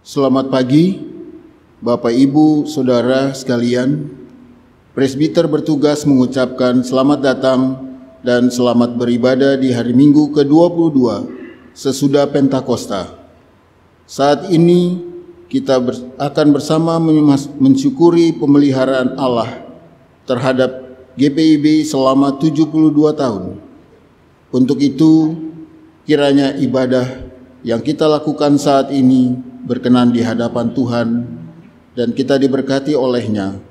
Selamat pagi, Bapak, Ibu, Saudara sekalian. Presbiter bertugas mengucapkan selamat datang dan selamat beribadah di hari Minggu ke-22 sesudah Pentakosta. Saat ini kita akan bersama mensyukuri pemeliharaan Allah terhadap GPIB selama 72 tahun. Untuk itu, kiranya ibadah yang kita lakukan saat ini berkenan di hadapan Tuhan dan kita diberkati oleh-Nya.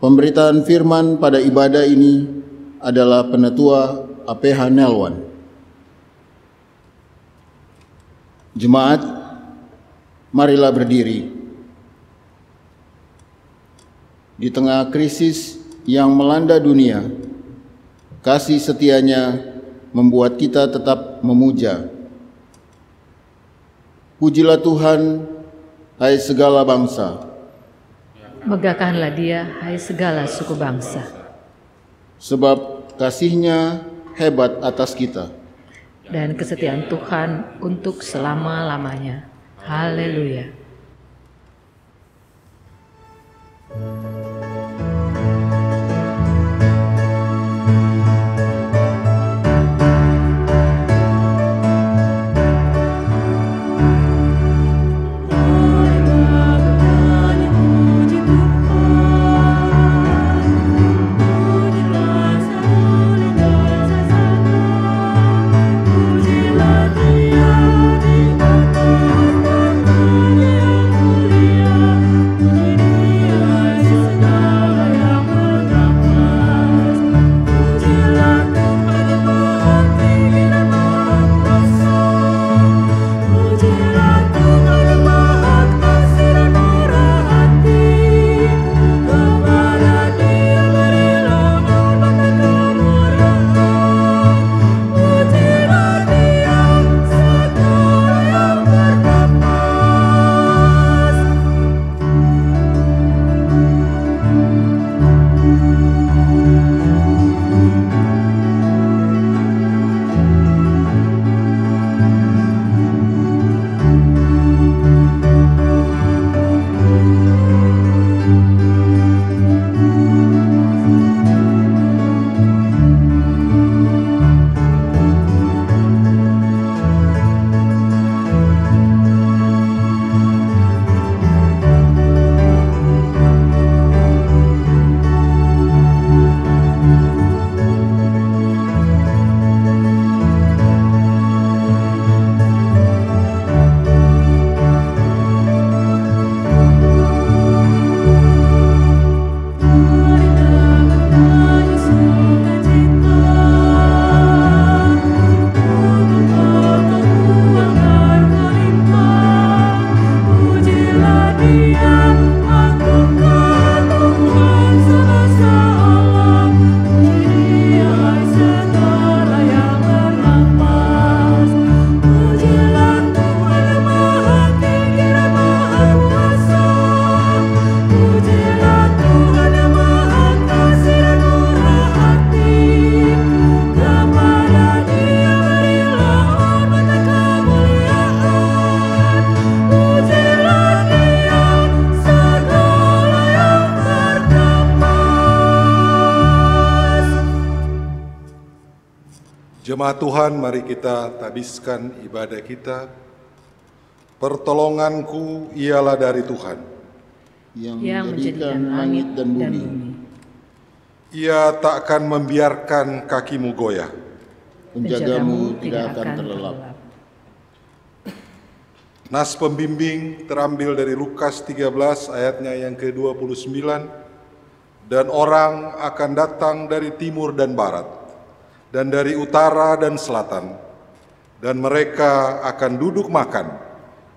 Pemberitaan firman pada ibadah ini adalah Penetua APH Nelwan. Jemaat, marilah berdiri. Di tengah krisis yang melanda dunia, kasih setianya membuat kita tetap memuja. Pujilah Tuhan, hai segala bangsa. Megahkanlah Dia, hai segala suku bangsa. Sebab kasih-Nya hebat atas kita. Dan kesetiaan Tuhan untuk selama-lamanya. Haleluya. Jemaat Tuhan, mari kita tabiskan ibadah kita. Pertolonganku ialah dari Tuhan, yang menjadikan langit dan bumi. Ia tak akan membiarkan kakimu goyah. Penjagamu tidak akan terlelap. Nas pembimbing terambil dari Lukas 13 ayatnya yang ke-29. Dan orang akan datang dari timur dan barat, dan dari utara dan selatan, dan mereka akan duduk makan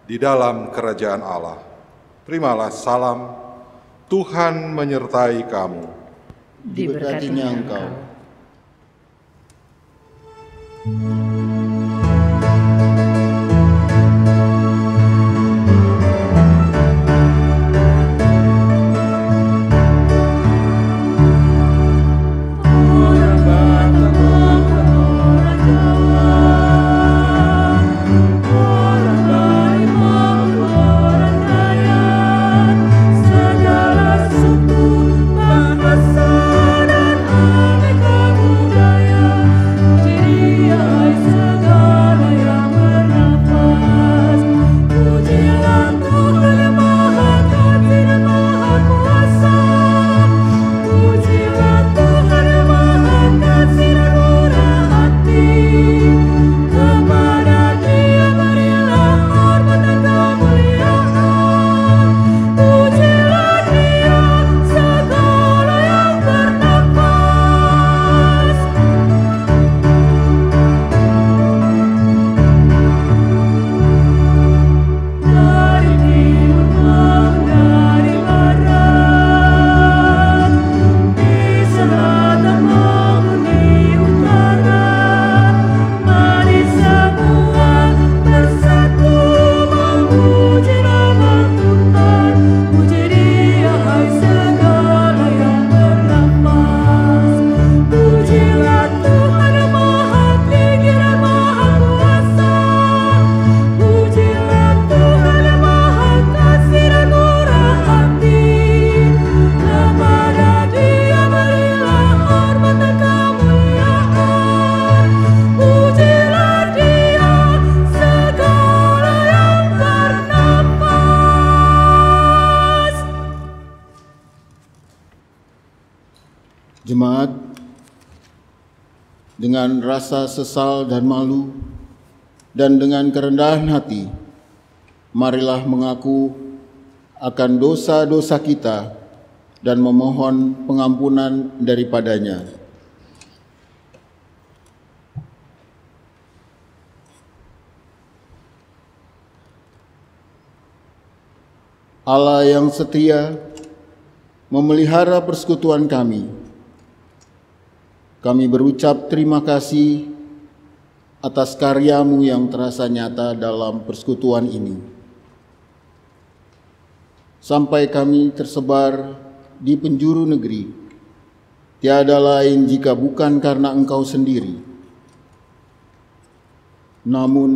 di dalam kerajaan Allah. Terimalah salam, Tuhan menyertai kamu. Diberkatinya engkau. Orang baik Jemaat, dengan rasa sesal dan malu, dan dengan kerendahan hati, marilah mengaku akan dosa-dosa kita dan memohon pengampunan daripadanya. Allah yang setia memelihara persekutuan kami. Kami berucap terima kasih atas karya-Mu yang terasa nyata dalam persekutuan ini. Sampai kami tersebar di penjuru negeri, tiada lain jika bukan karena Engkau sendiri. Namun,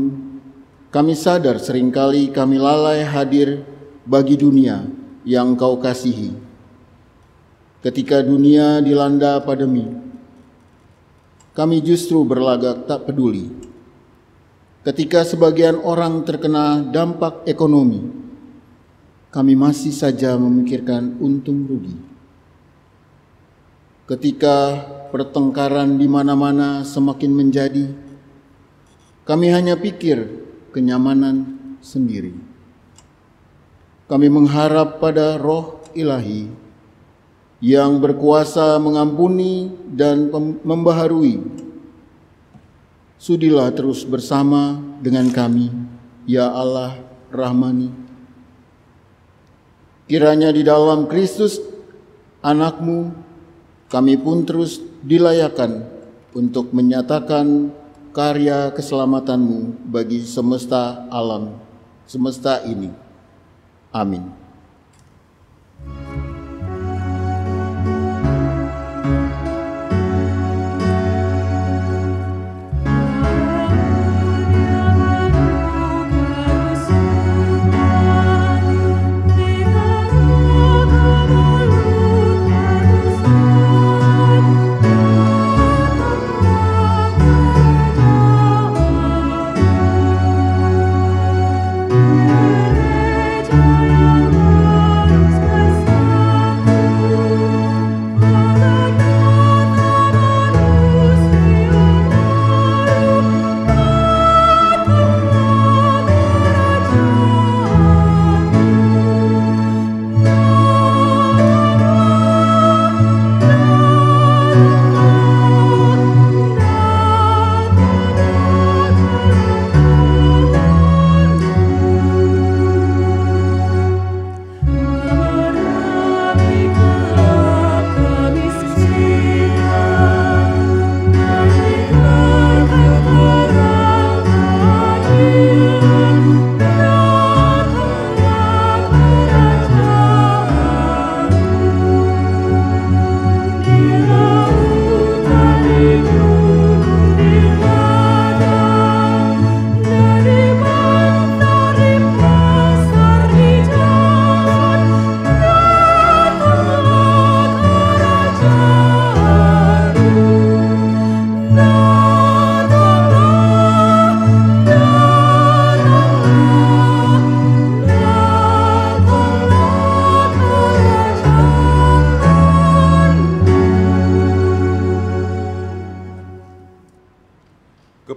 kami sadar seringkali kami lalai hadir bagi dunia yang Engkau kasihi. Ketika dunia dilanda pandemi, kami justru berlagak tak peduli. Ketika sebagian orang terkena dampak ekonomi, kami masih saja memikirkan untung rugi. Ketika pertengkaran di mana-mana semakin menjadi, kami hanya pikir kenyamanan sendiri. Kami mengharap pada Roh Ilahi yang berkuasa mengampuni dan membaharui. Sudilah terus bersama dengan kami, ya Allah Rahmani. Kiranya di dalam Kristus Anak-Mu, kami pun terus dilayakan untuk menyatakan karya keselamatan-Mu bagi semesta alam, semesta ini. Amin.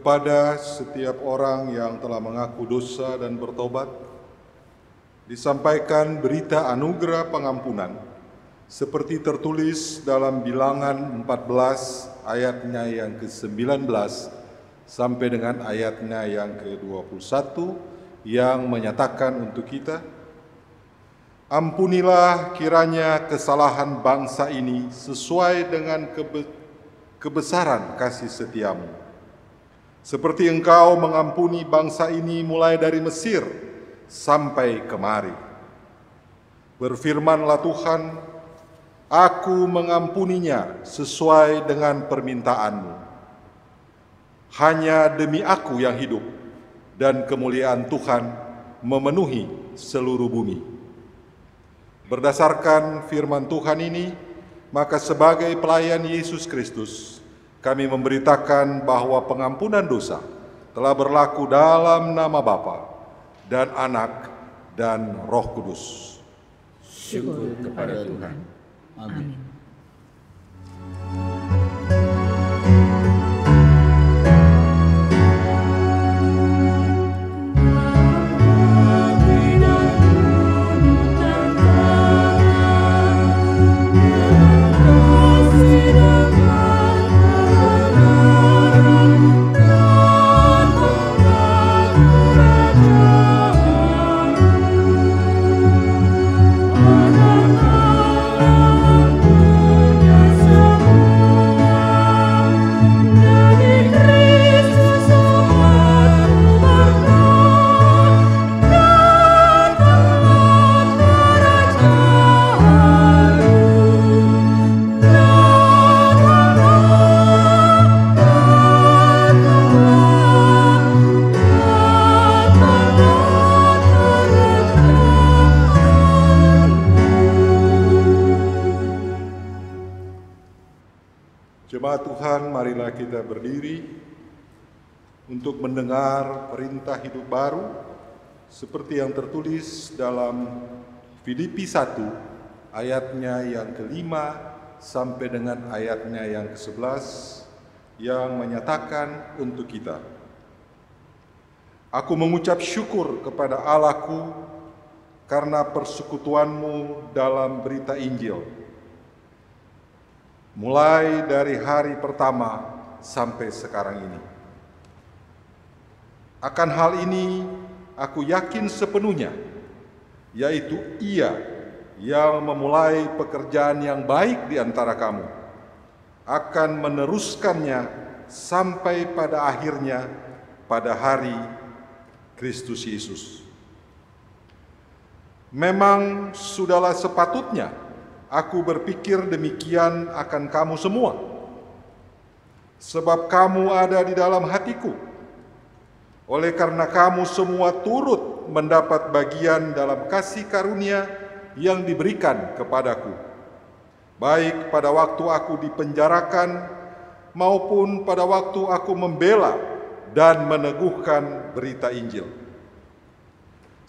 Kepada setiap orang yang telah mengaku dosa dan bertobat, disampaikan berita anugerah pengampunan, seperti tertulis dalam Bilangan 14 ayatnya yang ke-19 sampai dengan ayatnya yang ke-21 yang menyatakan untuk kita, ampunilah kiranya kesalahan bangsa ini sesuai dengan kebesaran kasih setiamu. Seperti Engkau mengampuni bangsa ini mulai dari Mesir sampai kemari. Berfirmanlah Tuhan, Aku mengampuninya sesuai dengan permintaan-Mu. Hanya demi Aku yang hidup, dan kemuliaan Tuhan memenuhi seluruh bumi. Berdasarkan firman Tuhan ini, maka sebagai pelayan Yesus Kristus, kami memberitakan bahwa pengampunan dosa telah berlaku dalam nama Bapa dan Anak dan Roh Kudus. Syukur kepada Tuhan. Amin. Jemaat Tuhan, marilah kita berdiri untuk mendengar perintah hidup baru seperti yang tertulis dalam Filipi 1 ayatnya yang ke-5 sampai dengan ayatnya yang ke-11 yang menyatakan untuk kita. Aku mengucap syukur kepada Allahku karena persekutuanmu dalam berita Injil, mulai dari hari pertama sampai sekarang ini. Akan hal ini aku yakin sepenuhnya, yaitu Ia yang memulai pekerjaan yang baik di antara kamu akan meneruskannya sampai pada akhirnya pada hari Kristus Yesus. Memang sudahlah sepatutnya aku berpikir demikian akan kamu semua, sebab kamu ada di dalam hatiku. Oleh karena kamu semua turut mendapat bagian dalam kasih karunia yang diberikan kepadaku, baik pada waktu aku dipenjarakan maupun pada waktu aku membela dan meneguhkan berita Injil.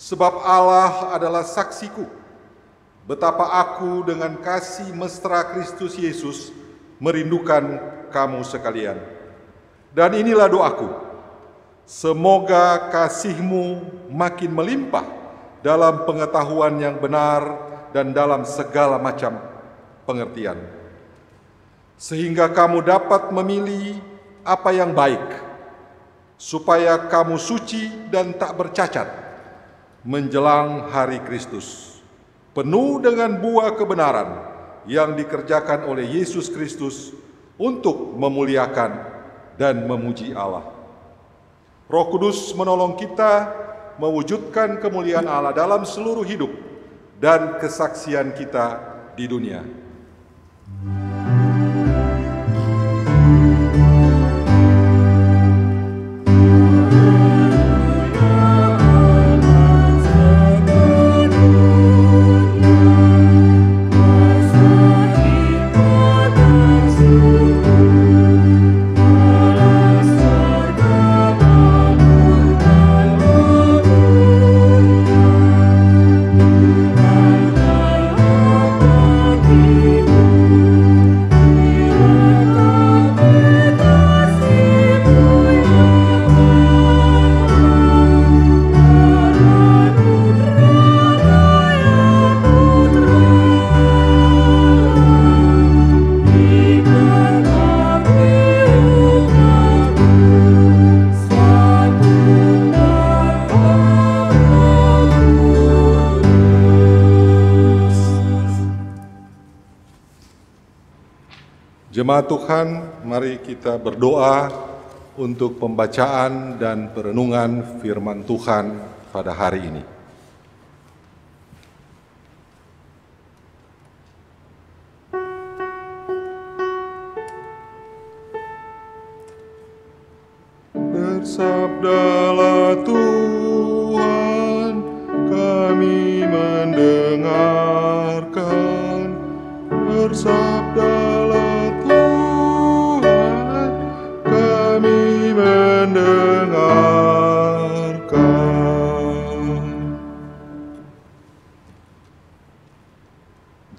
Sebab Allah adalah saksiku, betapa aku dengan kasih mesra Kristus Yesus merindukan kamu sekalian. Dan inilah doaku, semoga kasihmu makin melimpah dalam pengetahuan yang benar dan dalam segala macam pengertian, sehingga kamu dapat memilih apa yang baik, supaya kamu suci dan tak bercacat menjelang hari Kristus, penuh dengan buah kebenaran yang dikerjakan oleh Yesus Kristus untuk memuliakan dan memuji Allah. Roh Kudus menolong kita mewujudkan kemuliaan Allah dalam seluruh hidup dan kesaksian kita di dunia. Jemaat Tuhan, mari kita berdoa untuk pembacaan dan perenungan firman Tuhan pada hari ini. Bersabdalah Tuhan, kami mendengarkan. Bersabdalah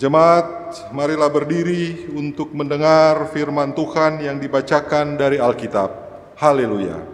Jemaat, marilah berdiri untuk mendengar firman Tuhan yang dibacakan dari Alkitab. Haleluya. Hallelujah.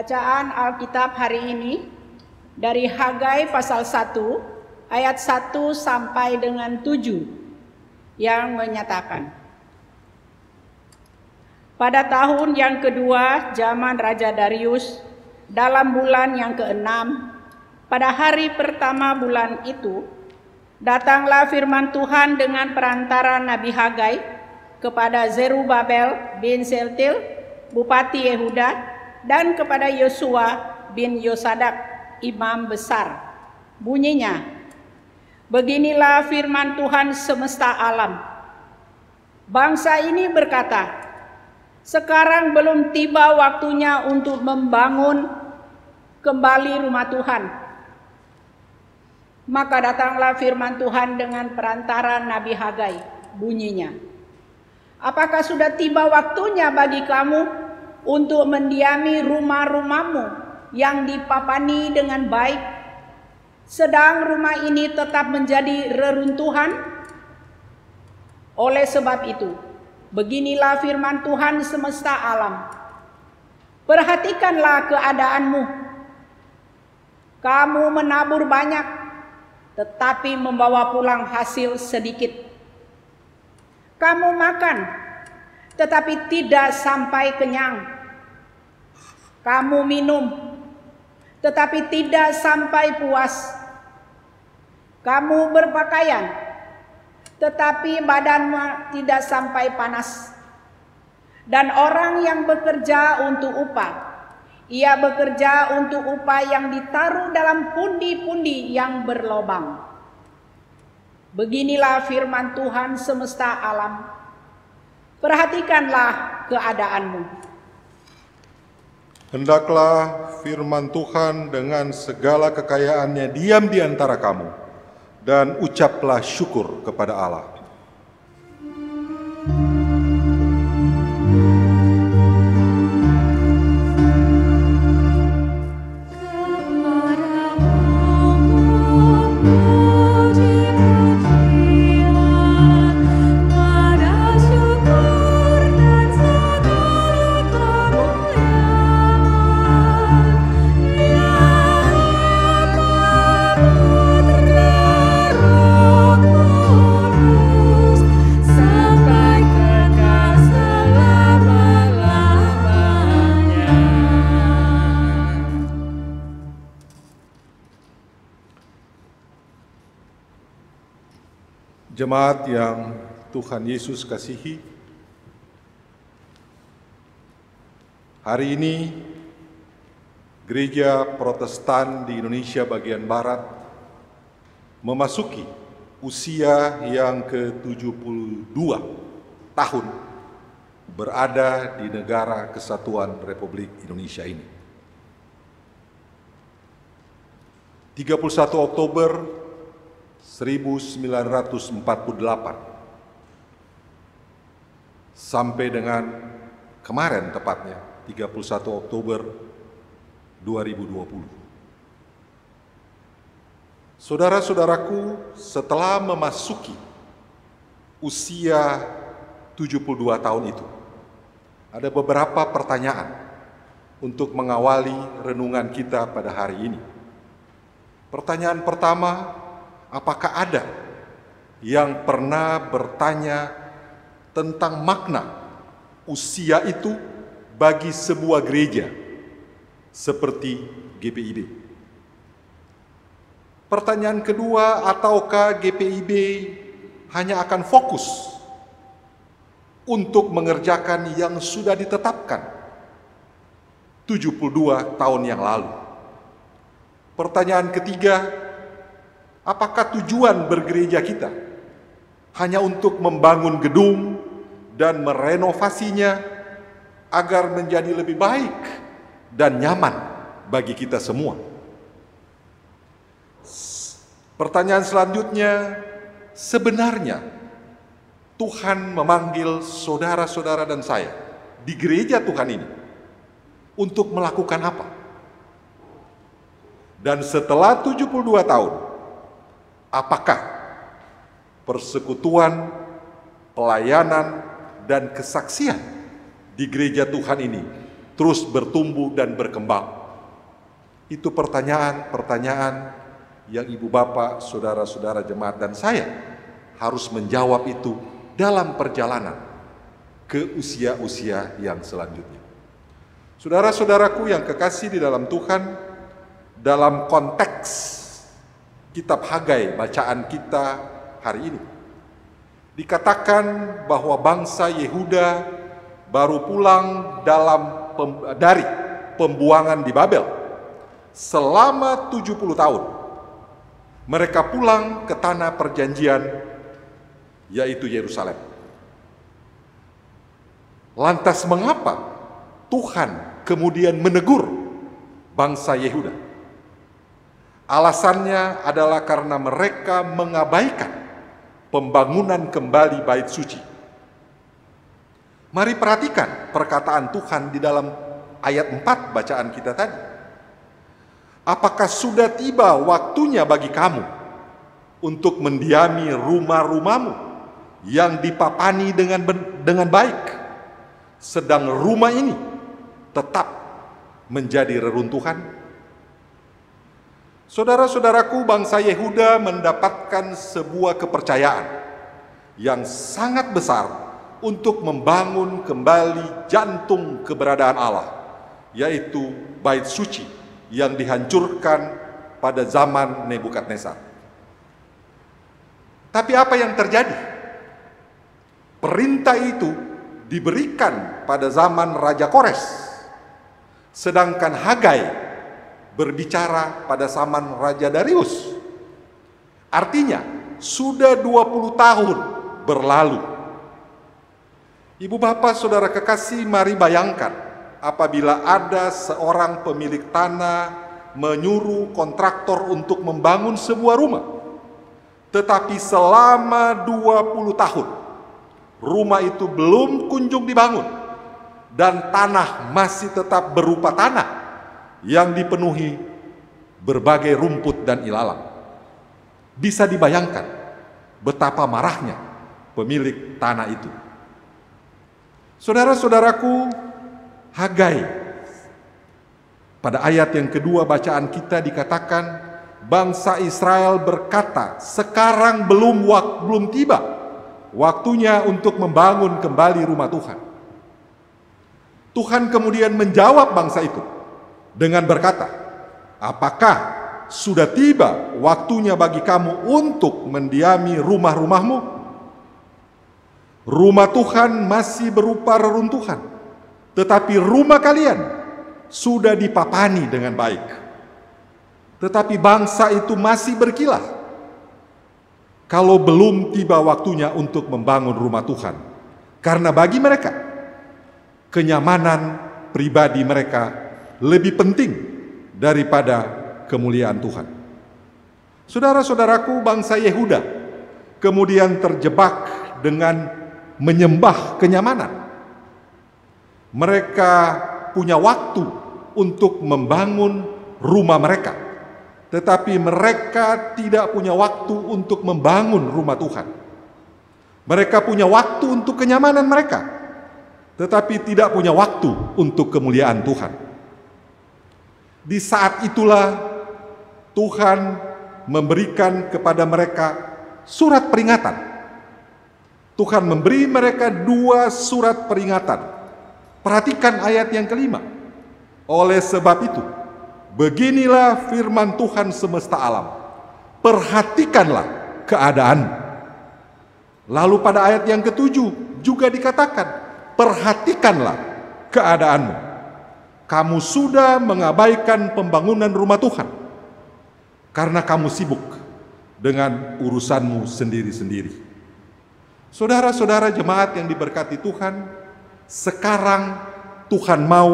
Bacaan Alkitab hari ini dari Hagai pasal 1 ayat 1 sampai dengan 7 yang menyatakan, pada tahun yang kedua zaman Raja Darius, dalam bulan yang ke-6, pada hari pertama bulan itu, datanglah firman Tuhan dengan perantara Nabi Hagai kepada Zerubabel bin Shealtiel, Bupati Yehuda, dan kepada Yosua bin Yosadak, Imam Besar. Bunyinya, beginilah firman Tuhan semesta alam. Bangsa ini berkata, sekarang belum tiba waktunya untuk membangun kembali rumah Tuhan. Maka datanglah firman Tuhan dengan perantara Nabi Hagai. Bunyinya, apakah sudah tiba waktunya bagi kamu untuk mendiami rumah-rumahmu yang dipapani dengan baik, sedang rumah ini tetap menjadi reruntuhan? Oleh sebab itu, beginilah firman Tuhan semesta alam. Perhatikanlah keadaanmu. Kamu menabur banyak, tetapi membawa pulang hasil sedikit. Kamu makan, tetapi tidak sampai kenyang. Kamu minum, tetapi tidak sampai puas. Kamu berpakaian, tetapi badanmu tidak sampai panas. Dan orang yang bekerja untuk upah, ia bekerja untuk upah yang ditaruh dalam pundi-pundi yang berlobang. Beginilah firman Tuhan semesta alam. Perhatikanlah keadaanmu. Hendaklah firman Tuhan dengan segala kekayaannya diam di antara kamu, dan ucaplah syukur kepada Allah. Jemaat yang Tuhan Yesus kasihi, hari ini Gereja Protestan di Indonesia bagian Barat memasuki usia yang ke-72 tahun berada di Negara Kesatuan Republik Indonesia ini. 31 Oktober 1948 sampai dengan kemarin tepatnya 31 Oktober 2020. Saudara-saudaraku, setelah memasuki usia 72 tahun itu, ada beberapa pertanyaan untuk mengawali renungan kita pada hari ini. Pertanyaan pertama, apakah ada yang pernah bertanya tentang makna usia itu bagi sebuah gereja seperti GPIB? Pertanyaan kedua, ataukah GPIB hanya akan fokus untuk mengerjakan yang sudah ditetapkan 72 tahun yang lalu? Pertanyaan ketiga, apakah tujuan bergereja kita hanya untuk membangun gedung dan merenovasinya agar menjadi lebih baik dan nyaman bagi kita semua? Pertanyaan selanjutnya, sebenarnya Tuhan memanggil saudara-saudara dan saya di gereja Tuhan ini untuk melakukan apa? Dan setelah 72 tahun, apakah persekutuan, pelayanan, dan kesaksian di gereja Tuhan ini terus bertumbuh dan berkembang? Itu pertanyaan-pertanyaan yang ibu bapak, saudara-saudara jemaat dan saya harus menjawab itu dalam perjalanan ke usia-usia yang selanjutnya. Saudara-saudaraku yang kekasih di dalam Tuhan, dalam konteks kitab Hagai bacaan kita hari ini, dikatakan bahwa bangsa Yehuda baru pulang dari pembuangan di Babel selama 70 tahun. Mereka pulang ke tanah perjanjian, yaitu Yerusalem. Lantas mengapa Tuhan kemudian menegur bangsa Yehuda? Alasannya adalah karena mereka mengabaikan pembangunan kembali bait suci. Mari perhatikan perkataan Tuhan di dalam ayat 4 bacaan kita tadi. Apakah sudah tiba waktunya bagi kamu untuk mendiami rumah-rumahmu yang dipapani dengan baik, sedang rumah ini tetap menjadi reruntuhan? Saudara-saudaraku, bangsa Yehuda mendapatkan sebuah kepercayaan yang sangat besar untuk membangun kembali jantung keberadaan Allah, yaitu bait suci yang dihancurkan pada zaman Nebukadnezar. Tapi apa yang terjadi? Perintah itu diberikan pada zaman Raja Kores, sedangkan Hagai berbicara pada zaman Raja Darius. Artinya, sudah 20 tahun berlalu. Ibu bapak saudara kekasih, mari bayangkan apabila ada seorang pemilik tanah menyuruh kontraktor untuk membangun sebuah rumah, tetapi selama 20 tahun rumah itu belum kunjung dibangun dan tanah masih tetap berupa tanah yang dipenuhi berbagai rumput dan ilalang. Bisa dibayangkan betapa marahnya pemilik tanah itu. Saudara-saudaraku, Hagai pada ayat yang kedua bacaan kita dikatakan bangsa Israel berkata, sekarang belum tiba waktunya untuk membangun kembali rumah Tuhan. Tuhan kemudian menjawab bangsa itu dengan berkata, apakah sudah tiba waktunya bagi kamu untuk mendiami rumah-rumahmu? Rumah Tuhan masih berupa reruntuhan, tetapi rumah kalian sudah dipapani dengan baik. Tetapi bangsa itu masih berkilah kalau belum tiba waktunya untuk membangun rumah Tuhan. Karena bagi mereka, kenyamanan pribadi mereka lebih penting daripada kemuliaan Tuhan. Saudara-saudaraku, bangsa Yehuda kemudian terjebak dengan menyembah kenyamanan. Mereka punya waktu untuk membangun rumah mereka, tetapi mereka tidak punya waktu untuk membangun rumah Tuhan. Mereka punya waktu untuk kenyamanan mereka, tetapi tidak punya waktu untuk kemuliaan Tuhan. Di saat itulah Tuhan memberikan kepada mereka surat peringatan. Tuhan memberi mereka 2 surat peringatan. Perhatikan ayat yang kelima. Oleh sebab itu, beginilah firman Tuhan semesta alam, perhatikanlah keadaan. Lalu pada ayat yang ketujuh juga dikatakan, perhatikanlah keadaanmu. Kamu sudah mengabaikan pembangunan rumah Tuhan karena kamu sibuk dengan urusanmu sendiri-sendiri. Saudara-saudara jemaat yang diberkati Tuhan, sekarang Tuhan mau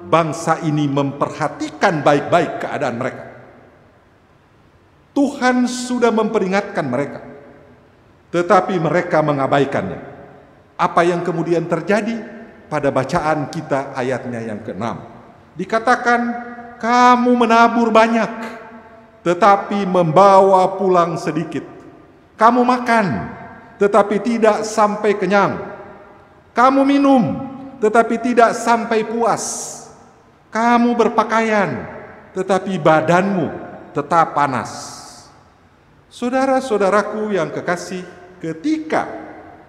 bangsa ini memperhatikan baik-baik keadaan mereka. Tuhan sudah memperingatkan mereka, tetapi mereka mengabaikannya. Apa yang kemudian terjadi pada bacaan kita ayatnya yang ke-6? Dikatakan, kamu menabur banyak, tetapi membawa pulang sedikit. Kamu makan, tetapi tidak sampai kenyang. Kamu minum, tetapi tidak sampai puas. Kamu berpakaian, tetapi badanmu tetap panas. Saudara-saudaraku yang kekasih, ketika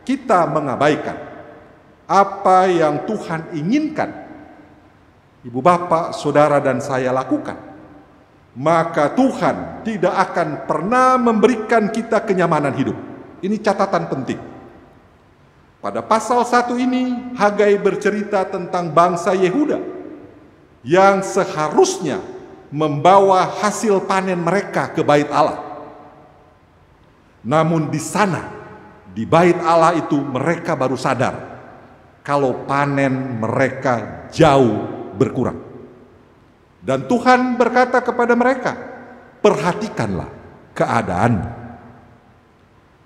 kita mengabaikan apa yang Tuhan inginkan ibu bapak, saudara dan saya lakukan, maka Tuhan tidak akan pernah memberikan kita kenyamanan hidup. Ini catatan penting. Pada pasal 1 ini, Hagai bercerita tentang bangsa Yehuda yang seharusnya membawa hasil panen mereka ke bait Allah. Namun di sana, di bait Allah itu mereka baru sadar kalau panen mereka jauh berkurang. Dan Tuhan berkata kepada mereka, perhatikanlah keadaan.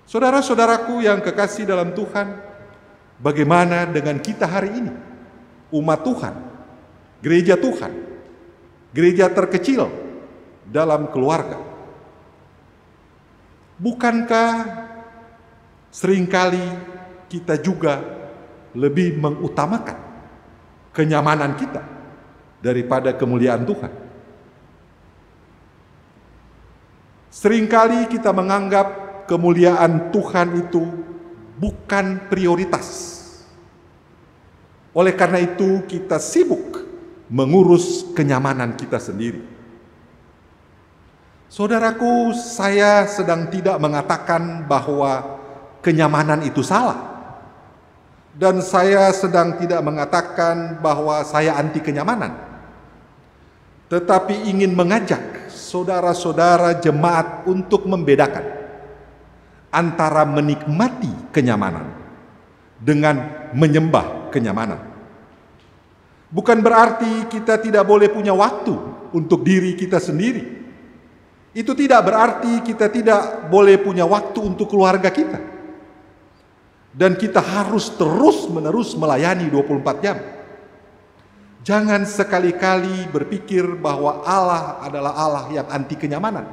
Saudara-saudaraku yang kekasih dalam Tuhan, bagaimana dengan kita hari ini? Umat Tuhan, gereja terkecil dalam keluarga. Bukankah seringkali kita juga lebih mengutamakan kenyamanan kita daripada kemuliaan Tuhan? Seringkali kita menganggap kemuliaan Tuhan itu bukan prioritas. Oleh karena itu kita sibuk mengurus kenyamanan kita sendiri. Saudaraku, saya sedang tidak mengatakan bahwa kenyamanan itu salah. Dan saya sedang tidak mengatakan bahwa saya anti kenyamanan. Tetapi ingin mengajak saudara-saudara jemaat untuk membedakan antara menikmati kenyamanan dengan menyembah kenyamanan. Bukan berarti kita tidak boleh punya waktu untuk diri kita sendiri. Itu tidak berarti kita tidak boleh punya waktu untuk keluarga kita. Dan kita harus terus-menerus melayani 24 jam. Jangan sekali-kali berpikir bahwa Allah adalah Allah yang anti kenyamanan.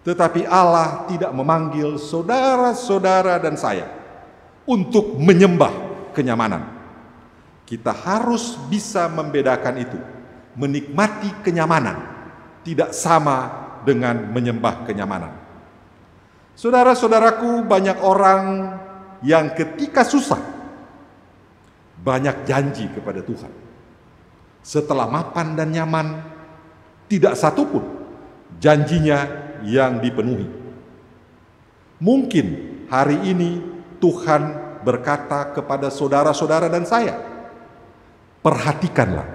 Tetapi Allah tidak memanggil saudara-saudara dan saya untuk menyembah kenyamanan. Kita harus bisa membedakan itu. Menikmati kenyamanan tidak sama dengan menyembah kenyamanan. Saudara-saudaraku, banyak orang yang ketika susah banyak janji kepada Tuhan. Setelah mapan dan nyaman, tidak satupun janjinya yang dipenuhi. Mungkin hari ini Tuhan berkata kepada saudara-saudara dan saya, perhatikanlah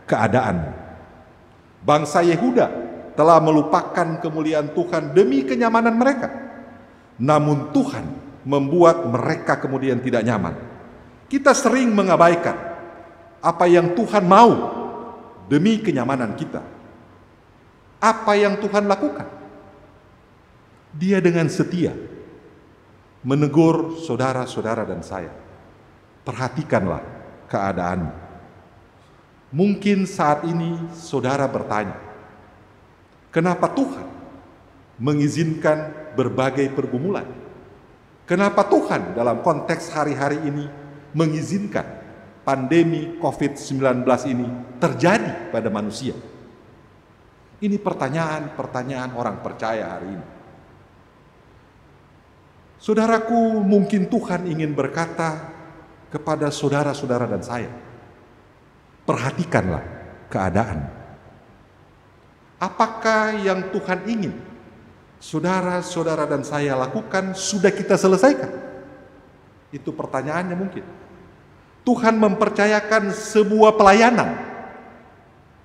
keadaanmu. Bangsa Yehuda telah melupakan kemuliaan Tuhan demi kenyamanan mereka. Namun Tuhan membuat mereka kemudian tidak nyaman. Kita sering mengabaikan apa yang Tuhan mau demi kenyamanan kita. Apa yang Tuhan lakukan? Dia dengan setia menegur saudara-saudara dan saya. Perhatikanlah keadaanmu. Mungkin saat ini saudara bertanya, kenapa Tuhan mengizinkan berbagai pergumulan? Kenapa Tuhan dalam konteks hari-hari ini mengizinkan pandemi COVID-19 ini terjadi pada manusia? Ini pertanyaan-pertanyaan orang percaya hari ini. Saudaraku, mungkin Tuhan ingin berkata kepada saudara-saudara dan saya, perhatikanlah keadaan. Apakah yang Tuhan ingin saudara-saudara dan saya lakukan sudah kita selesaikan? Itu pertanyaannya mungkin. Tuhan mempercayakan sebuah pelayanan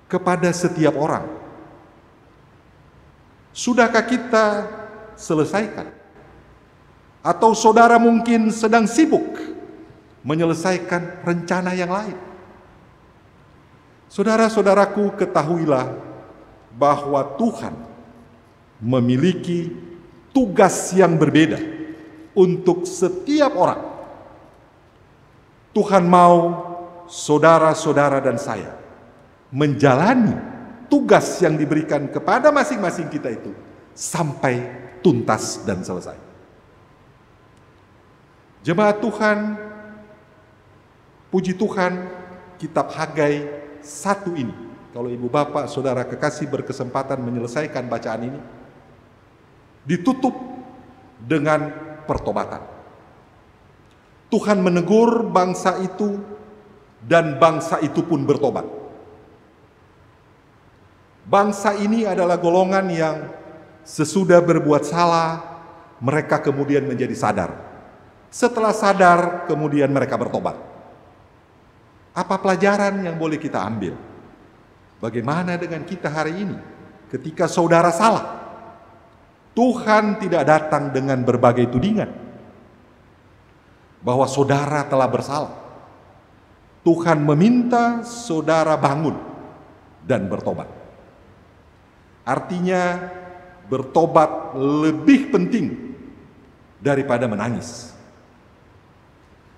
kepada setiap orang. Sudahkah kita selesaikan? Atau saudara mungkin sedang sibuk menyelesaikan rencana yang lain? Saudara-saudaraku, ketahuilah bahwa Tuhan memiliki tugas yang berbeda untuk setiap orang. Tuhan mau saudara-saudara dan saya menjalani tugas yang diberikan kepada masing-masing kita itu sampai tuntas dan selesai. Jemaat Tuhan, puji Tuhan, kitab Hagai 1 ini kalau ibu bapak, saudara kekasih berkesempatan menyelesaikan bacaan ini, ditutup dengan pertobatan. Tuhan menegur bangsa itu dan bangsa itu pun bertobat. Bangsa ini adalah golongan yang sesudah berbuat salah, mereka kemudian menjadi sadar. Setelah sadar, kemudian mereka bertobat. Apa pelajaran yang boleh kita ambil? Bagaimana dengan kita hari ini? Ketika saudara salah, Tuhan tidak datang dengan berbagai tudingan bahwa saudara telah bersalah. Tuhan meminta saudara bangun dan bertobat. Artinya bertobat lebih penting daripada menangis.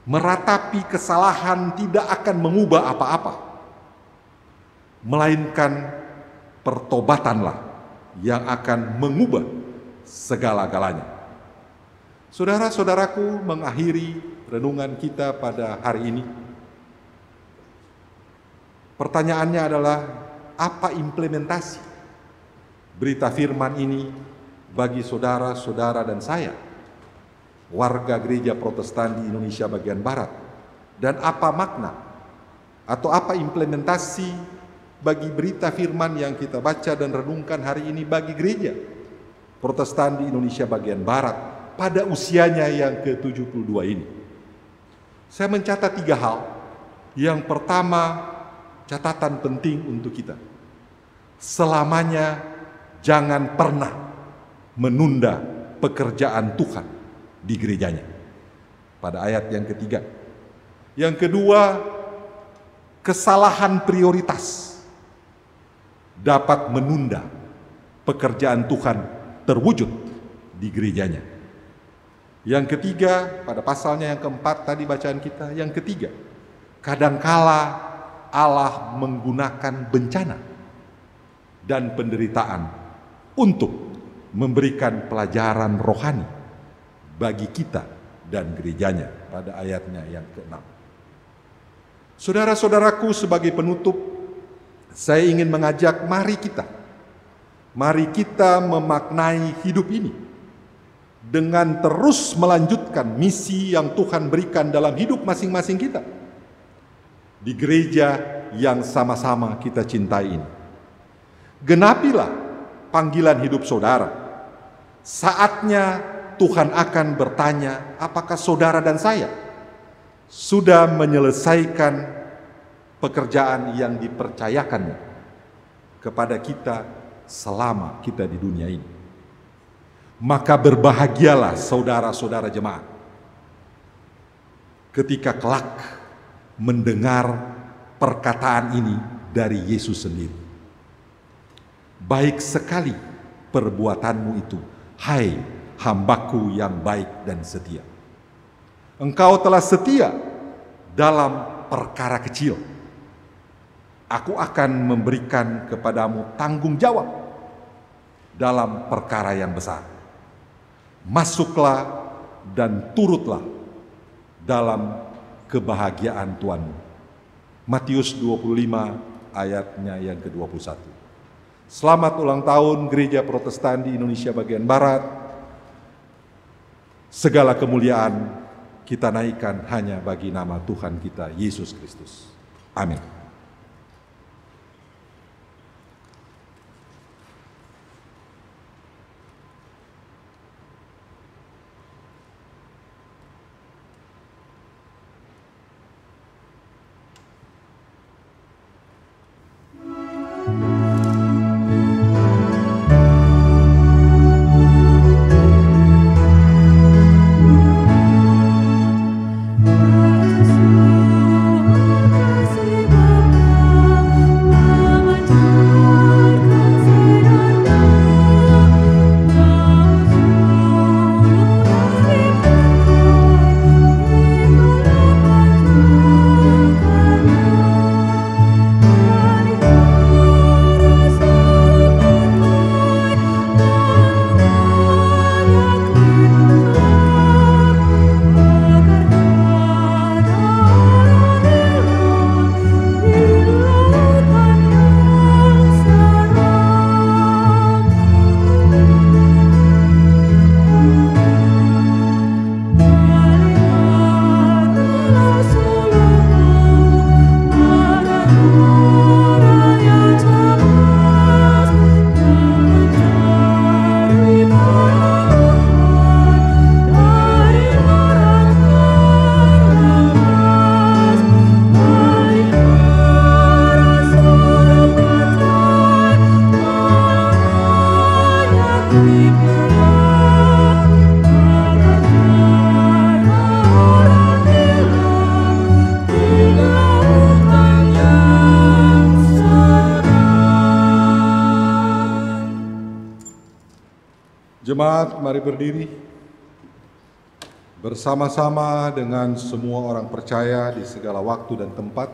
Meratapi kesalahan tidak akan mengubah apa-apa, melainkan pertobatanlah yang akan mengubah segala-galanya. Saudara-saudaraku, mengakhiri renungan kita pada hari ini, pertanyaannya adalah, apa implementasi berita firman ini bagi saudara-saudara dan saya, warga gereja Protestan di Indonesia bagian Barat? Dan apa makna atau apa implementasi bagi berita firman yang kita baca dan renungkan hari ini bagi gereja Protestan di Indonesia bagian Barat pada usianya yang ke-72 ini? Saya mencatat 3 hal. Yang pertama, catatan penting untuk kita. Selamanya jangan pernah menunda pekerjaan Tuhan di gerejanya. Pada ayat yang ketiga. Yang kedua, kesalahan prioritas dapat menunda pekerjaan Tuhan terwujud di gerejanya. Yang ketiga, pada pasalnya yang keempat tadi bacaan kita, yang ketiga, kadangkala Allah menggunakan bencana dan penderitaan untuk memberikan pelajaran rohani bagi kita dan gerejanya, pada ayatnya yang ke-6. Saudara-saudaraku, sebagai penutup, saya ingin mengajak mari kita memaknai hidup ini dengan terus melanjutkan misi yang Tuhan berikan dalam hidup masing-masing kita di gereja yang sama-sama kita cintai ini. Genapilah panggilan hidup saudara. Saatnya Tuhan akan bertanya, apakah saudara dan saya sudah menyelesaikan pekerjaan yang dipercayakannya kepada kita selama kita di dunia ini. Maka berbahagialah saudara-saudara jemaat ketika kelak mendengar perkataan ini dari Yesus sendiri. Baik sekali perbuatanmu itu, hai hambaku yang baik dan setia. Engkau telah setia dalam perkara kecil. Aku akan memberikan kepadamu tanggung jawab dalam perkara yang besar. Masuklah dan turutlah dalam kebahagiaan Tuhanmu. Matius 25 ayatnya yang ke-21. Selamat ulang tahun Gereja Protestan di Indonesia bagian Barat. Segala kemuliaan kita naikkan hanya bagi nama Tuhan kita Yesus Kristus. Amin. Yesus, kasih Jemaat, mari berdiri bersama-sama dengan semua orang percaya di segala waktu dan tempat.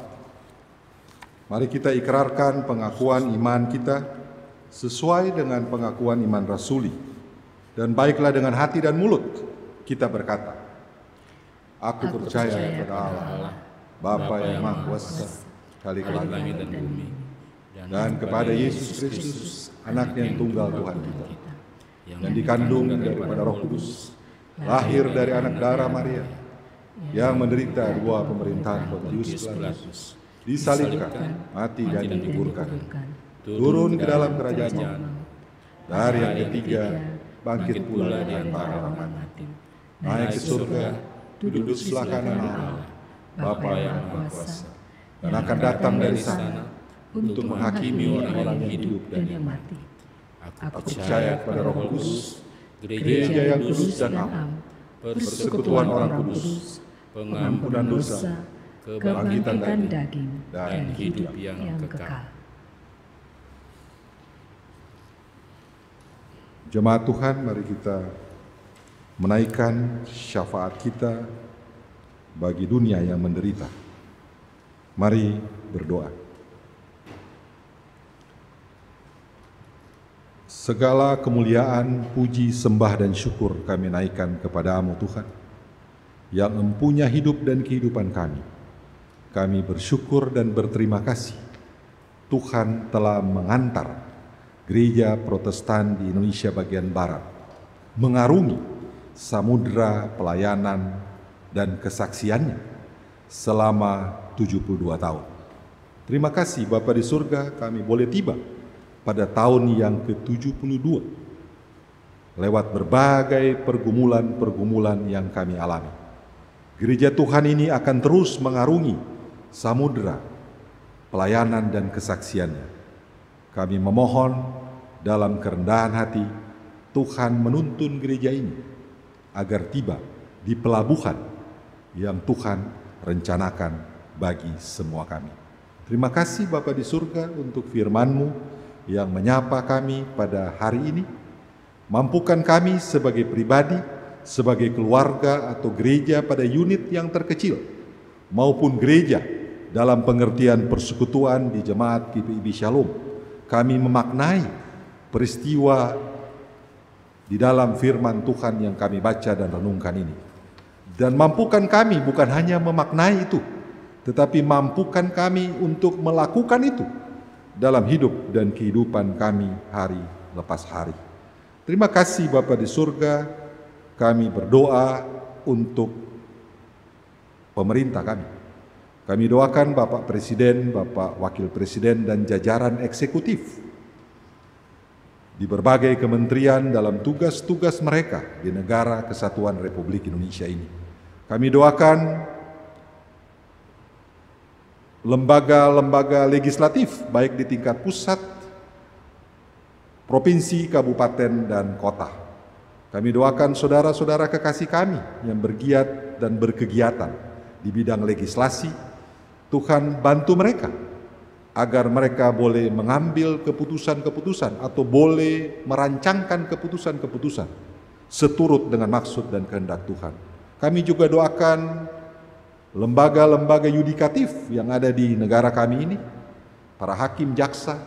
Mari kita ikrarkan pengakuan iman kita sesuai dengan pengakuan iman rasuli. Dan baiklah dengan hati dan mulut kita berkata, Aku percaya kepada Allah, Bapa yang Maha Kuasa, Khalik langit dan bumi, dan kepada Yesus Kristus, Anaknya yang tunggal Tuhan kita, yang dikandung daripada Roh Kudus, lahir dari anak darah Maria, yang menderita dua pemerintahan Pontius Pilatus, disalibkan, mati dan dikuburkan, turun ke dalam kerajaan, dari yang ketiga bangkit pula dari antara orang mati, naik ke surga, duduk sebelah kanan Allah, Bapa yang Maha Kuasa, dan akan datang dari sana untuk menghakimi orang-orang yang hidup dan yang mati. Aku percaya kepada Roh Kudus, gereja yang kudus dan am, persekutuan orang kudus, pengampunan dosa, kebangkitan daging, dan hidup yang kekal. Jemaat Tuhan, mari kita menaikkan syafaat kita bagi dunia yang menderita. Mari berdoa. Segala kemuliaan, puji, sembah, dan syukur kami naikkan kepada-Mu Tuhan, yang empunya hidup dan kehidupan kami. Kami bersyukur dan berterima kasih Tuhan telah mengantar Gereja Protestan di Indonesia bagian Barat mengarungi samudera pelayanan dan kesaksiannya selama 72 tahun. Terima kasih Bapa di surga, kami boleh tiba pada tahun yang ke-72 lewat berbagai pergumulan-pergumulan yang kami alami. Gereja Tuhan ini akan terus mengarungi samudera pelayanan dan kesaksiannya. Kami memohon dalam kerendahan hati Tuhan menuntun gereja ini agar tiba di pelabuhan yang Tuhan rencanakan bagi semua kami. Terima kasih Bapa di surga untuk firman-Mu yang menyapa kami pada hari ini. Mampukan kami sebagai pribadi, sebagai keluarga atau gereja pada unit yang terkecil, maupun gereja dalam pengertian persekutuan di Jemaat GPIB Shalom, kami memaknai peristiwa di dalam firman Tuhan yang kami baca dan renungkan ini. Dan mampukan kami bukan hanya memaknai itu, tetapi mampukan kami untuk melakukan itu dalam hidup dan kehidupan kami hari lepas hari. Terima kasih Bapa di surga, kami berdoa untuk pemerintah kami. Kami doakan Bapak Presiden, Bapak Wakil Presiden, dan jajaran eksekutif di berbagai kementerian dalam tugas-tugas mereka di negara kesatuan Republik Indonesia ini. Kami doakan lembaga-lembaga legislatif, baik di tingkat pusat, provinsi, kabupaten, dan kota. Kami doakan saudara-saudara kekasih kami yang bergiat dan berkegiatan di bidang legislasi. Tuhan bantu mereka agar mereka boleh mengambil keputusan-keputusan atau boleh merancangkan keputusan-keputusan seturut dengan maksud dan kehendak Tuhan. Kami juga doakan lembaga-lembaga yudikatif yang ada di negara kami ini, para hakim, jaksa.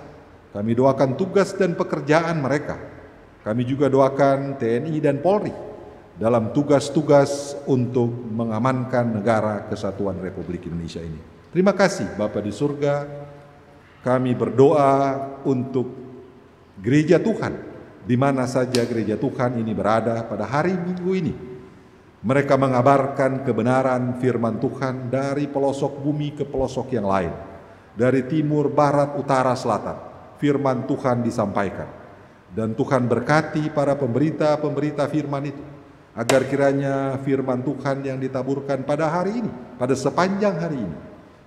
Kami doakan tugas dan pekerjaan mereka. Kami juga doakan TNI dan Polri dalam tugas-tugas untuk mengamankan negara kesatuan Republik Indonesia ini. Terima kasih Bapa di surga, kami berdoa untuk gereja Tuhan, di mana saja gereja Tuhan ini berada pada hari Minggu ini. Mereka mengabarkan kebenaran firman Tuhan dari pelosok bumi ke pelosok yang lain. Dari timur, barat, utara, selatan, firman Tuhan disampaikan. Dan Tuhan berkati para pemberita-pemberita firman itu, agar kiranya firman Tuhan yang ditaburkan pada hari ini, pada sepanjang hari ini,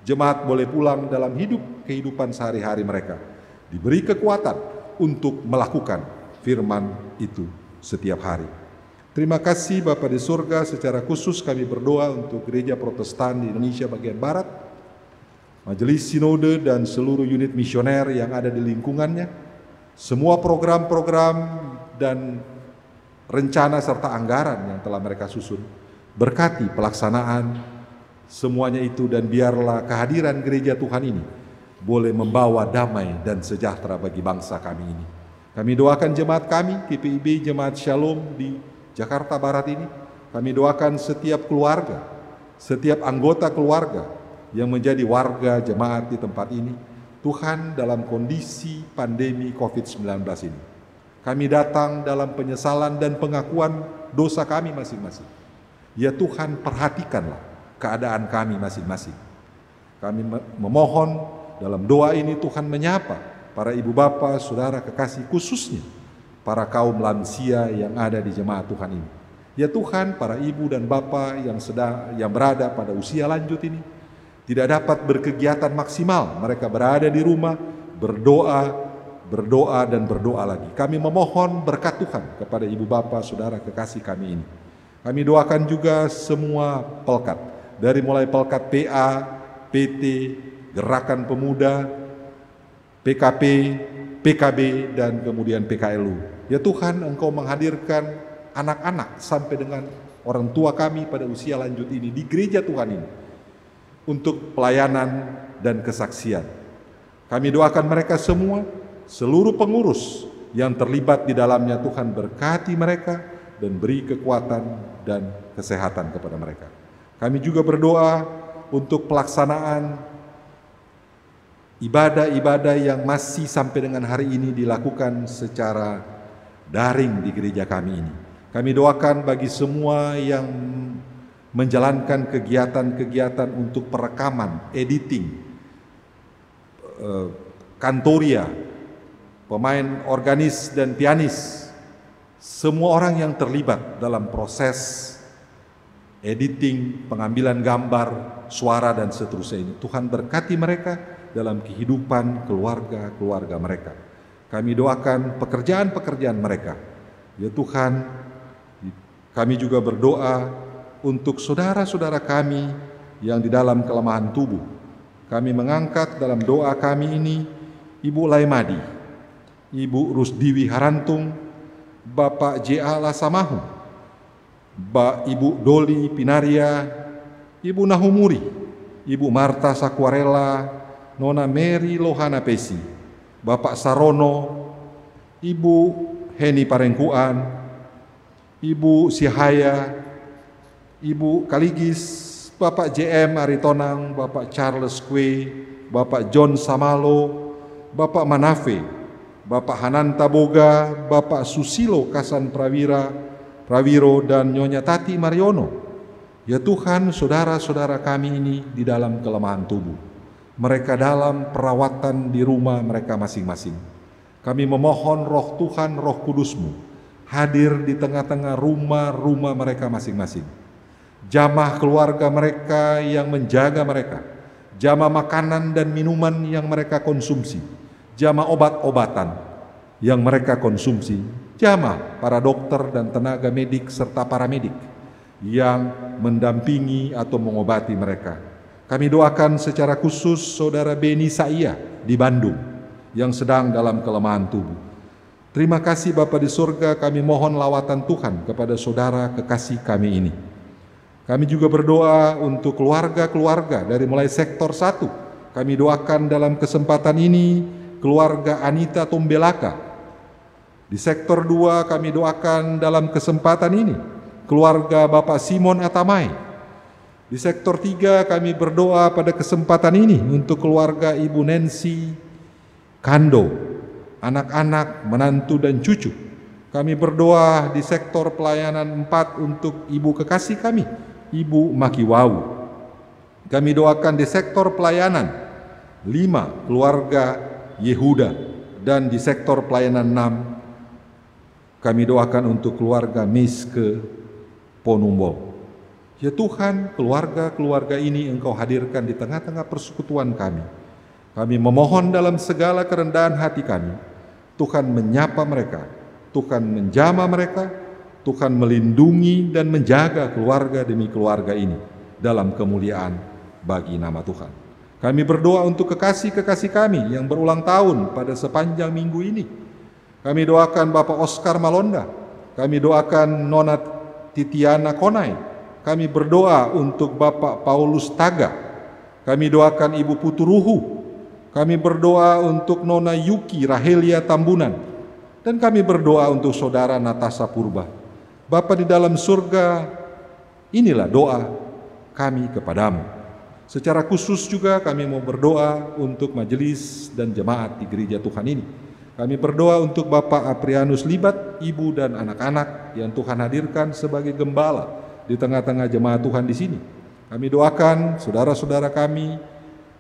jemaat boleh pulang dalam kehidupan sehari-hari mereka, diberi kekuatan untuk melakukan firman itu setiap hari. Terima kasih Bapa di surga, secara khusus kami berdoa untuk Gereja Protestan di Indonesia bagian Barat, Majelis Sinode dan seluruh unit misioner yang ada di lingkungannya, semua program-program dan rencana serta anggaran yang telah mereka susun. Berkati pelaksanaan semuanya itu, dan biarlah kehadiran gereja Tuhan ini boleh membawa damai dan sejahtera bagi bangsa kami ini. Kami doakan jemaat kami, GPIB Jemaat Shalom di Jakarta Barat ini. Kami doakan setiap keluarga, setiap anggota keluarga yang menjadi warga jemaat di tempat ini. Tuhan, dalam kondisi pandemi COVID-19 ini, kami datang dalam penyesalan dan pengakuan dosa kami masing-masing. Ya Tuhan, perhatikanlah keadaan kami masing-masing. Kami memohon dalam doa ini Tuhan menyapa para ibu bapa, saudara kekasih, khususnya para kaum lansia yang ada di jemaat Tuhan ini. Ya Tuhan, para ibu dan bapa yang berada pada usia lanjut ini tidak dapat berkegiatan maksimal. Mereka berada di rumah, berdoa dan berdoa lagi. Kami memohon berkat Tuhan kepada ibu bapa, saudara kekasih kami ini. Kami doakan juga semua pelkat, dari mulai pelkat PA, PT, Gerakan Pemuda, PKP, PKB, dan kemudian PKLU. Ya Tuhan, Engkau menghadirkan anak-anak sampai dengan orang tua kami pada usia lanjut ini di gereja Tuhan ini untuk pelayanan dan kesaksian. Kami doakan mereka semua, seluruh pengurus yang terlibat di dalamnya. Tuhan berkati mereka dan beri kekuatan dan kesehatan kepada mereka. Kami juga berdoa untuk pelaksanaan ibadah-ibadah yang masih sampai dengan hari ini dilakukan secara daring di gereja kami ini. Kami doakan bagi semua yang menjalankan kegiatan-kegiatan untuk perekaman, editing, kantoria, pemain organis dan pianis, semua orang yang terlibat dalam proses editing, pengambilan gambar, suara, dan seterusnya ini. Tuhan berkati mereka dalam kehidupan keluarga-keluarga mereka. Kami doakan pekerjaan-pekerjaan mereka. Ya Tuhan, kami juga berdoa untuk saudara-saudara kami yang di dalam kelemahan tubuh. Kami mengangkat dalam doa kami ini Ibu Laimadi, Ibu Rusdiwi Harantung, Bapak J.A. Lasamahu, Ibu Doli Pinaria, Ibu Nahumuri, Ibu Marta Sakwarela, Nona Mary Lohana Pesi, Bapak Sarono, Ibu Heni Parengkuan, Ibu Sihaya, Ibu Kaligis, Bapak JM Aritonang, Bapak Charles Kwe, Bapak John Samalo, Bapak Manafe, Bapak Hananta Boga, Bapak Susilo Kasan Prawiro, dan Nyonya Tati Mariono. Ya Tuhan, saudara-saudara kami ini di dalam kelemahan tubuh. Mereka dalam perawatan di rumah mereka masing-masing. Kami memohon Roh Tuhan, Roh Kudus-Mu hadir di tengah-tengah rumah-rumah mereka masing-masing. Jamah keluarga mereka yang menjaga mereka, jamah makanan dan minuman yang mereka konsumsi, jamah obat-obatan yang mereka konsumsi, jamah para dokter dan tenaga medik serta paramedik yang mendampingi atau mengobati mereka. Kami doakan secara khusus saudara Beni Saia di Bandung yang sedang dalam kelemahan tubuh. Terima kasih Bapa di surga, kami mohon lawatan Tuhan kepada saudara kekasih kami ini. Kami juga berdoa untuk keluarga-keluarga dari mulai sektor 1. Kami doakan dalam kesempatan ini keluarga Anita Tombelaka. Di sektor 2 kami doakan dalam kesempatan ini keluarga Bapak Simon Atamai. Di sektor 3 kami berdoa pada kesempatan ini untuk keluarga Ibu Nancy Kando, anak-anak, menantu, dan cucu. Kami berdoa di sektor pelayanan 4 untuk ibu kekasih kami, Ibu Makiwau. Kami doakan di sektor pelayanan 5 keluarga Yehuda, dan di sektor pelayanan 6 kami doakan untuk keluarga Miske Ponumbo. Ya Tuhan, keluarga-keluarga ini Engkau hadirkan di tengah-tengah persekutuan kami. Kami memohon dalam segala kerendahan hati kami, Tuhan menyapa mereka, Tuhan menjamah mereka, Tuhan melindungi dan menjaga keluarga demi keluarga ini dalam kemuliaan bagi nama Tuhan. Kami berdoa untuk kekasih-kekasih kami yang berulang tahun pada sepanjang minggu ini. Kami doakan Bapak Oscar Malonda, Kami doakan Nona Titiana Konai. Kami berdoa untuk Bapak Paulus Taga. Kami doakan Ibu Putu Ruhu. Kami berdoa untuk Nona Yuki Rahelia Tambunan. Dan kami berdoa untuk Saudara Natasha Purba. Bapa di dalam surga, inilah doa kami kepadamu. Secara khusus juga kami mau berdoa untuk majelis dan jemaat di gereja Tuhan ini. Kami berdoa untuk Bapak Aprianus Libat, ibu dan anak-anak yang Tuhan hadirkan sebagai gembala di tengah-tengah jemaat Tuhan di sini. Kami doakan saudara-saudara kami,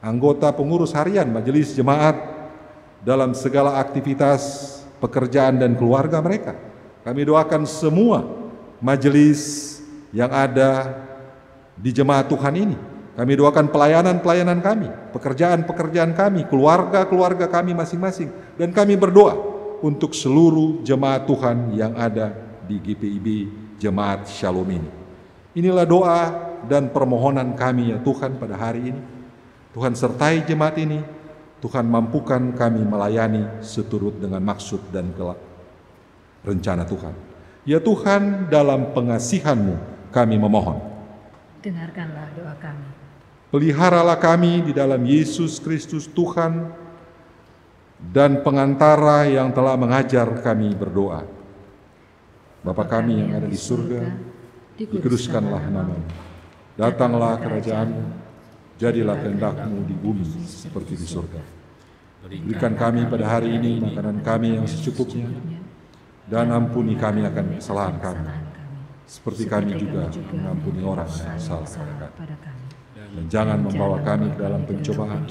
anggota pengurus harian majelis jemaat dalam segala aktivitas pekerjaan dan keluarga mereka. Kami doakan semua majelis yang ada di jemaat Tuhan ini. Kami doakan pelayanan-pelayanan kami, pekerjaan-pekerjaan kami, keluarga-keluarga kami masing-masing. Dan kami berdoa untuk seluruh jemaat Tuhan yang ada di GPIB Jemaat Shalom ini. Inilah doa dan permohonan kami ya Tuhan pada hari ini. Tuhan sertai jemaat ini, Tuhan mampukan kami melayani seturut dengan maksud dan rencana Tuhan. Ya Tuhan, dalam pengasihan-Mu kami memohon. Dengarkanlah doa kami. Peliharalah kami di dalam Yesus Kristus Tuhan dan pengantara yang telah mengajar kami berdoa. Bapa kami yang ada di surga, dikuduskanlah nama-Mu. Datanglah kerajaan-Mu, jadilah kehendak-Mu di bumi seperti di surga. Berikan kami pada hari ini makanan kami yang secukupnya, dan ampuni kami akan kesalahan kami, seperti kami juga mengampuni orang yang salah pada kami. Dan jangan membawa kami ke dalam pencobaan,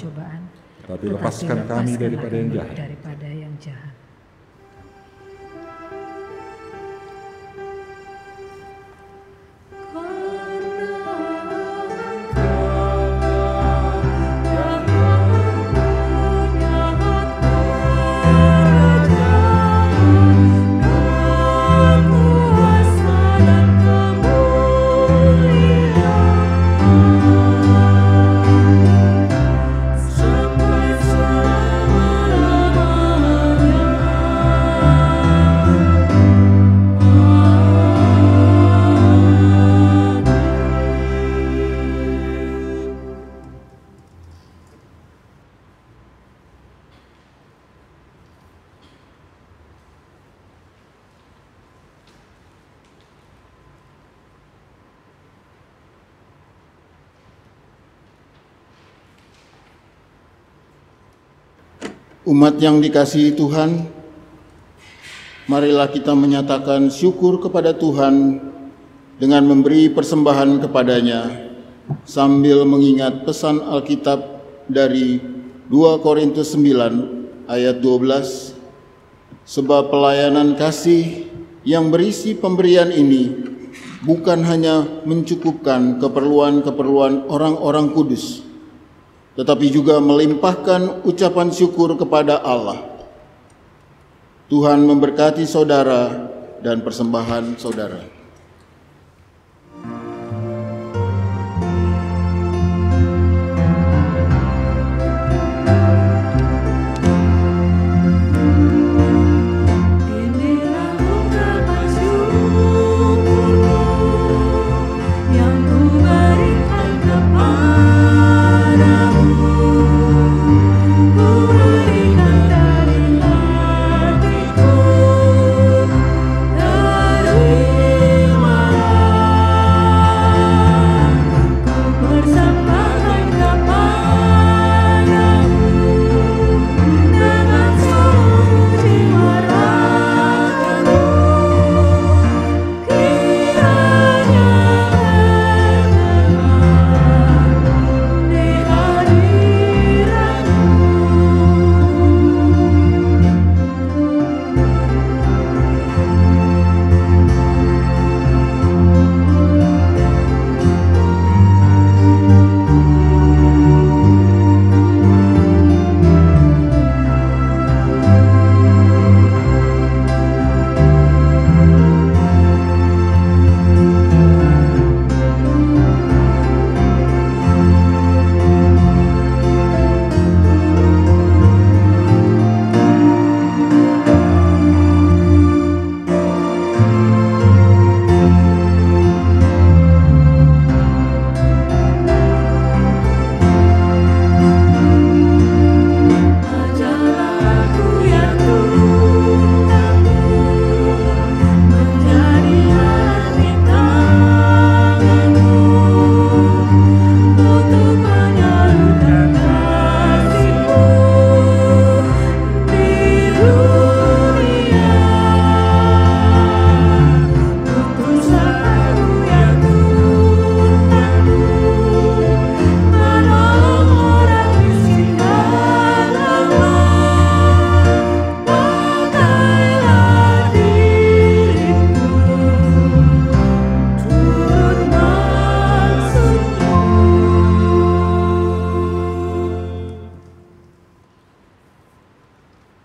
tapi lepaskan kami daripada yang jahat. Umat yang dikasihi Tuhan, marilah kita menyatakan syukur kepada Tuhan dengan memberi persembahan kepadanya sambil mengingat pesan Alkitab dari 2 Korintus 9 ayat 12, sebab pelayanan kasih yang berisi pemberian ini bukan hanya mencukupkan keperluan-keperluan orang-orang kudus, tetapi juga melimpahkan ucapan syukur kepada Allah. Tuhan memberkati saudara dan persembahan saudara.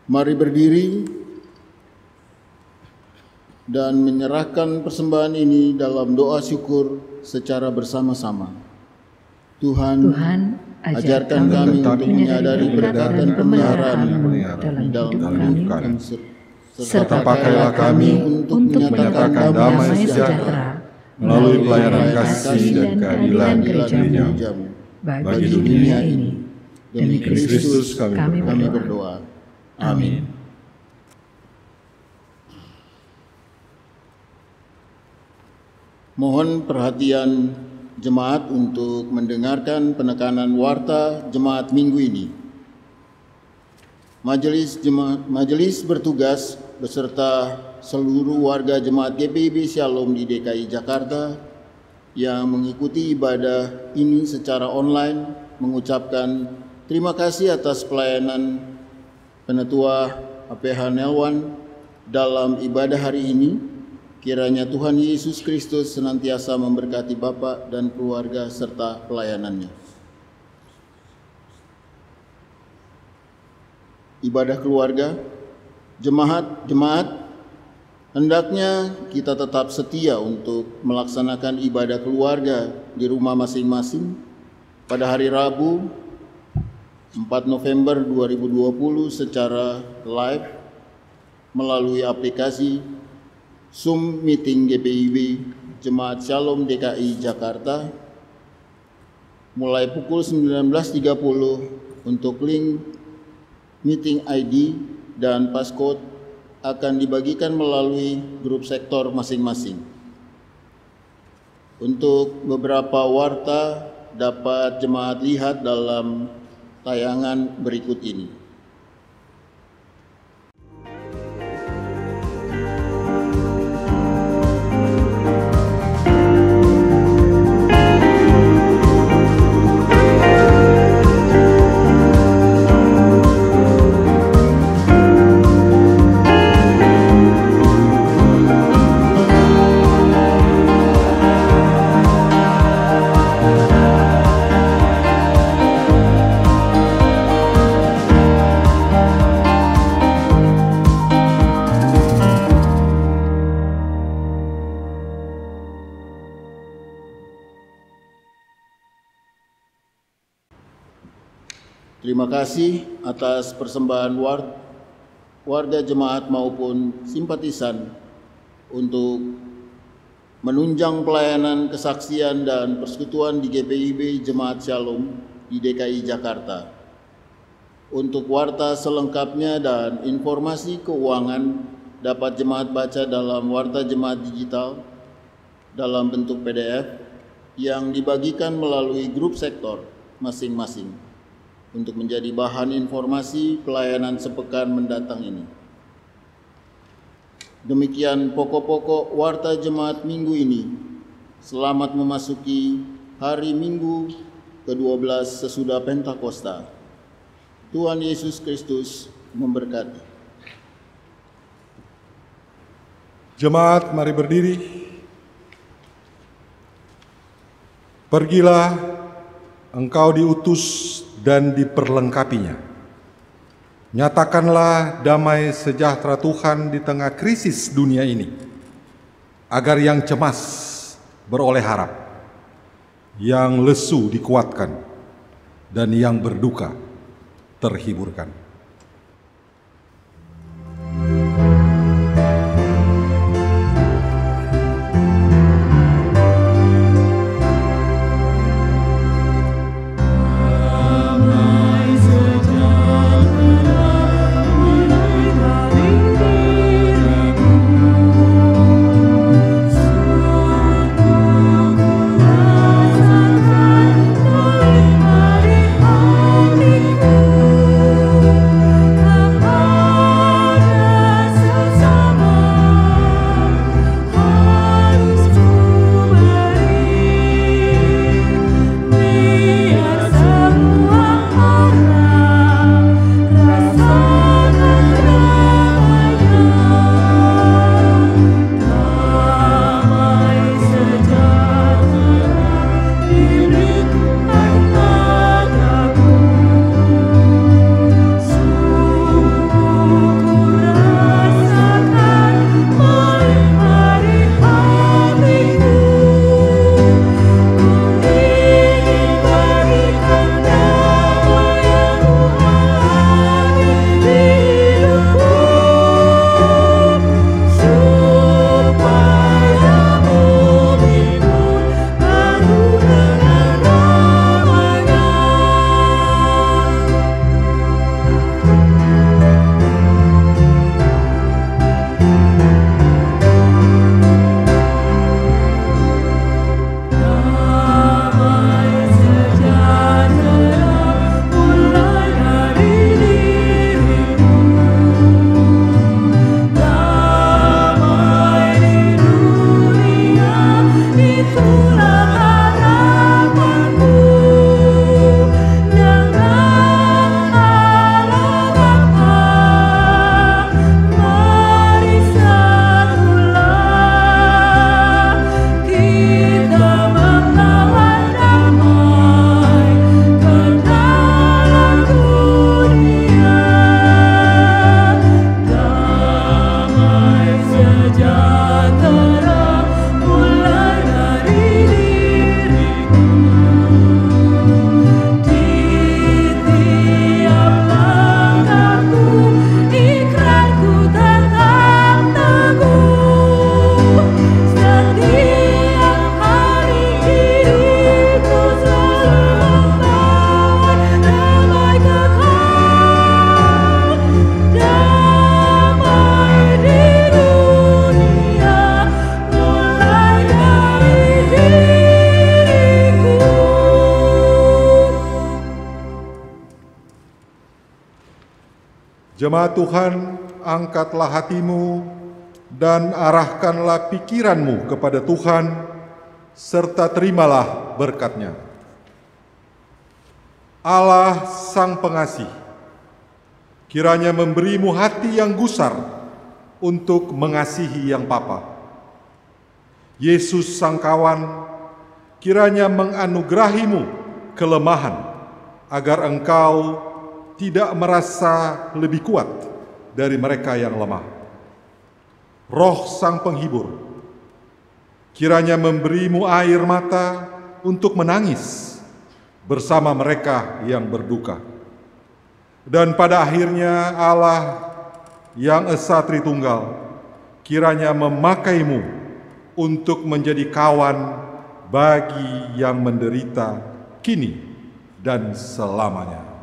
Mari berdiri dan menyerahkan persembahan ini dalam doa syukur secara bersama-sama. Tuhan, ajarkan kami untuk menyadari berkat dan pemeliharaan-Mu dalam hidup kami, serta pakailah kami untuk menyatakan damai sejahtera melalui pelayanan kasih dan keadilan gereja-Mu bagi dunia ini. Demi Kristus kami berdoa. Amin. Mohon perhatian jemaat untuk mendengarkan penekanan warta jemaat minggu ini. Majelis bertugas beserta seluruh warga jemaat GPIB Shalom di DKI Jakarta yang mengikuti ibadah ini secara online mengucapkan terima kasih atas pelayanan Penetua APH Nelwan dalam ibadah hari ini. Kiranya Tuhan Yesus Kristus senantiasa memberkati Bapak dan keluarga serta pelayanannya. Ibadah keluarga, jemaat, hendaknya kita tetap setia untuk melaksanakan ibadah keluarga di rumah masing-masing pada hari Rabu 4 November 2020 secara live melalui aplikasi Zoom Meeting GPIB Jemaat Shalom DKI Jakarta mulai pukul 19.30 untuk link meeting ID dan passcode akan dibagikan melalui grup sektor masing-masing. Untuk beberapa warta dapat jemaat lihat dalam tayangan berikut ini. Terima kasih atas persembahan warga jemaat maupun simpatisan untuk menunjang pelayanan kesaksian dan persekutuan di GPIB Jemaat Shalom di DKI Jakarta. Untuk warta selengkapnya dan informasi keuangan dapat jemaat baca dalam warta jemaat digital dalam bentuk PDF yang dibagikan melalui grup sektor masing-masing untuk menjadi bahan informasi pelayanan sepekan mendatang ini. Demikian pokok-pokok warta jemaat minggu ini. Selamat memasuki hari Minggu ke-12 sesudah Pentakosta. Tuhan Yesus Kristus memberkati. Jemaat, mari berdiri. Pergilah, engkau diutus dan diperlengkapinya. Nyatakanlah damai sejahtera Tuhan di tengah krisis dunia ini, agar yang cemas beroleh harap, yang lesu dikuatkan, dan yang berduka terhiburkan. Jemaat Tuhan, angkatlah hatimu dan arahkanlah pikiranmu kepada Tuhan, serta terimalah berkat-Nya. Allah Sang Pengasih, kiranya memberimu hati yang gusar untuk mengasihi yang papa. Yesus Sang Kawan, kiranya menganugerahimu kelemahan, agar engkau tidak merasa lebih kuat dari mereka yang lemah. Roh Sang Penghibur, kiranya memberimu air mata untuk menangis bersama mereka yang berduka. Dan pada akhirnya Allah yang Esa Tritunggal, kiranya memakaimu untuk menjadi kawan bagi yang menderita kini dan selamanya.